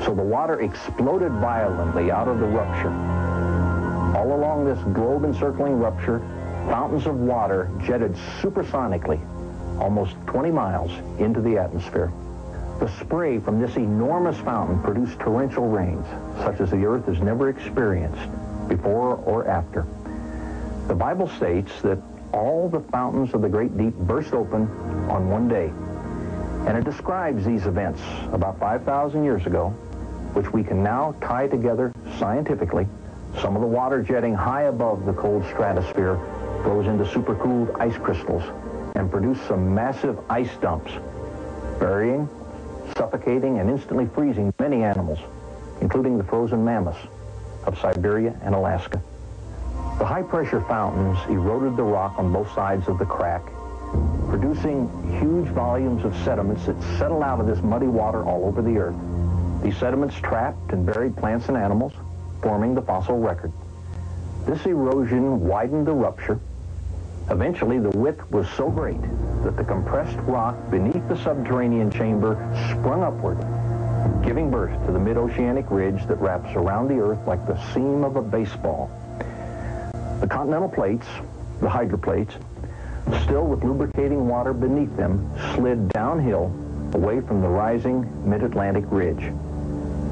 So the water exploded violently out of the rupture. All along this globe-encircling rupture, fountains of water jetted supersonically, almost 20 miles into the atmosphere. The spray from this enormous fountain produced torrential rains, such as the earth has never experienced before or after. The Bible states that all the fountains of the great deep burst open on one day. And it describes these events about 5,000 years ago, which we can now tie together scientifically. Some of the water jetting high above the cold stratosphere goes into supercooled ice crystals and produce some massive ice dumps, burying, suffocating, and instantly freezing many animals, including the frozen mammoths of Siberia and Alaska. The high-pressure fountains eroded the rock on both sides of the crack, producing huge volumes of sediments that settled out of this muddy water all over the earth. These sediments trapped and buried plants and animals, forming the fossil record. This erosion widened the rupture. Eventually, the width was so great that the compressed rock beneath the subterranean chamber sprung upward, giving birth to the mid-oceanic ridge that wraps around the earth like the seam of a baseball. The continental plates, the hydroplates, still with lubricating water beneath them, slid downhill away from the rising mid-Atlantic ridge.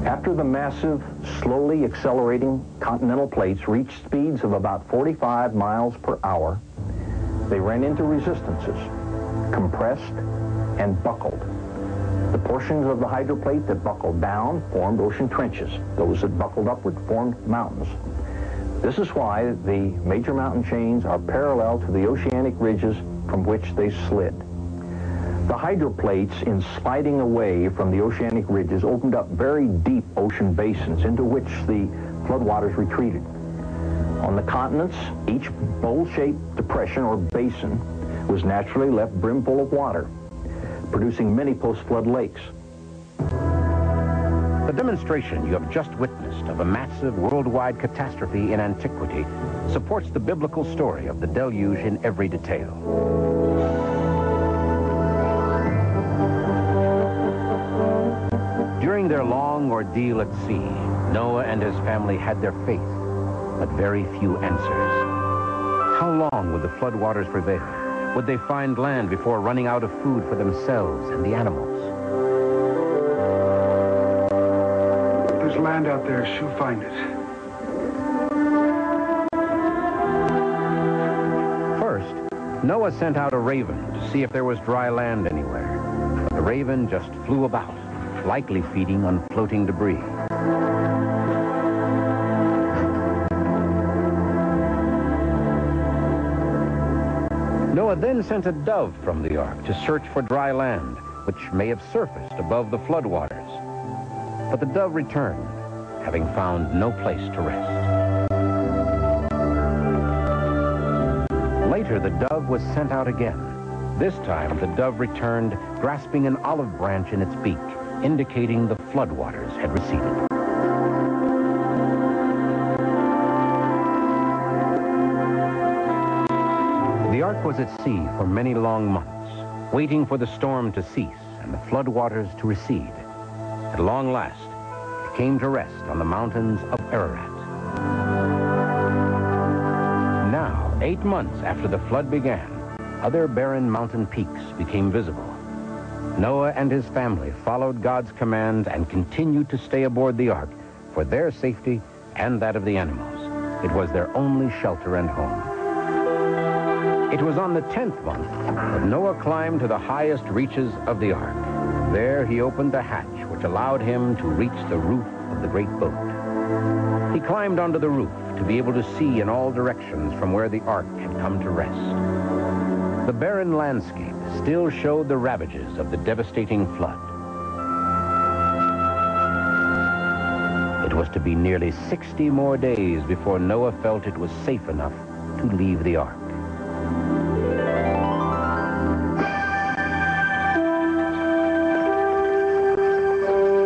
After the massive, slowly accelerating continental plates reached speeds of about 45 miles per hour, they ran into resistances, compressed, and buckled. The portions of the hydroplate that buckled down formed ocean trenches. Those that buckled upward formed mountains. This is why the major mountain chains are parallel to the oceanic ridges from which they slid. The hydroplates, in sliding away from the oceanic ridges, opened up very deep ocean basins into which the floodwaters retreated. On the continents, each bowl-shaped depression or basin was naturally left brimful of water, producing many post-flood lakes. The demonstration you have just witnessed of a massive worldwide catastrophe in antiquity supports the biblical story of the deluge in every detail. During their long ordeal at sea, Noah and his family had their faith, but very few answers. How long would the floodwaters prevail? Would they find land before running out of food for themselves and the animals? There's land out there. She'll find it. First, Noah sent out a raven to see if there was dry land anywhere. But the raven just flew about, likely feeding on floating debris. Noah then sent a dove from the ark to search for dry land, which may have surfaced above the floodwaters. But the dove returned, having found no place to rest. Later, the dove was sent out again. This time, the dove returned, grasping an olive branch in its beak, indicating the floodwaters had receded. The ark was at sea for many long months, waiting for the storm to cease and the floodwaters to recede. At long last, it came to rest on the mountains of Ararat. Now, 8 months after the flood began, other barren mountain peaks became visible. Noah and his family followed God's command and continued to stay aboard the ark for their safety and that of the animals. It was their only shelter and home. It was on the 10th month that Noah climbed to the highest reaches of the ark. There he opened the hatch, which allowed him to reach the roof of the great boat. He climbed onto the roof to be able to see in all directions from where the ark had come to rest. The barren landscape still showed the ravages of the devastating flood. It was to be nearly 60 more days before Noah felt it was safe enough to leave the ark.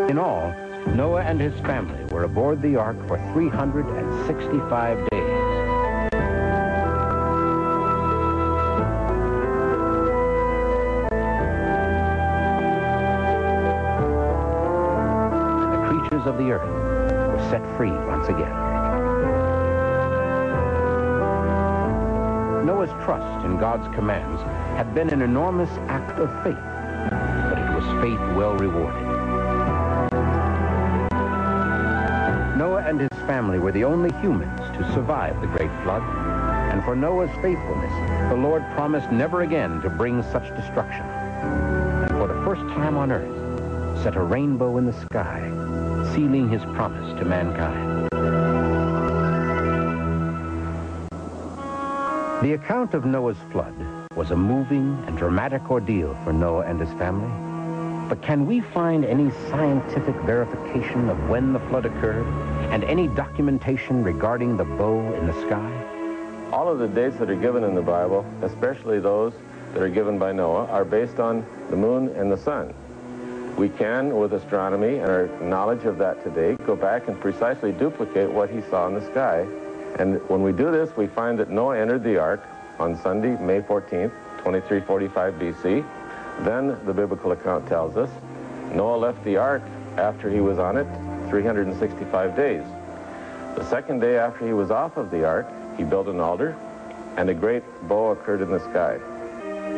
In all, Noah and his family were aboard the ark for 365 days. creatures of the earth were set free once again. Noah's trust in God's commands had been an enormous act of faith, but it was faith well rewarded. Noah and his family were the only humans to survive the great flood, and for Noah's faithfulness, the Lord promised never again to bring such destruction, and for the first time on earth, set a rainbow in the sky, sealing his promise to mankind. The account of Noah's flood was a moving and dramatic ordeal for Noah and his family. But can we find any scientific verification of when the flood occurred and any documentation regarding the bow in the sky? All of the dates that are given in the Bible, especially those that are given by Noah, are based on the moon and the sun. We can, with astronomy and our knowledge of that today, go back and precisely duplicate what he saw in the sky. And when we do this, we find that Noah entered the ark on Sunday, May 14th, 2345 BC. Then, the biblical account tells us, Noah left the ark after he was on it 365 days. The second day after he was off of the ark, he built an altar, and a great bow occurred in the sky.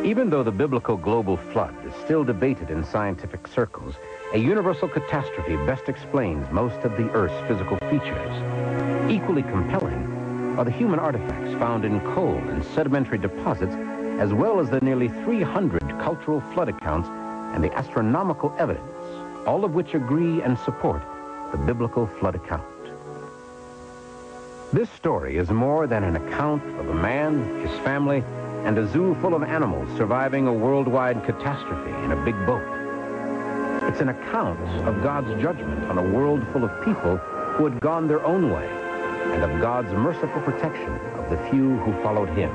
Even though the biblical global flood is still debated in scientific circles, a universal catastrophe best explains most of the Earth's physical features. Equally compelling are the human artifacts found in coal and sedimentary deposits, as well as the nearly 300 cultural flood accounts and the astronomical evidence, all of which agree and support the biblical flood account. This story is more than an account of a man, his family, and a zoo full of animals surviving a worldwide catastrophe in a big boat. It's an account of God's judgment on a world full of people who had gone their own way, and of God's merciful protection of the few who followed him.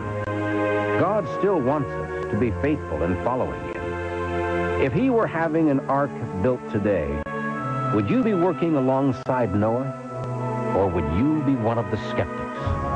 God still wants us to be faithful in following him. If he were having an ark built today, would you be working alongside Noah, or would you be one of the skeptics?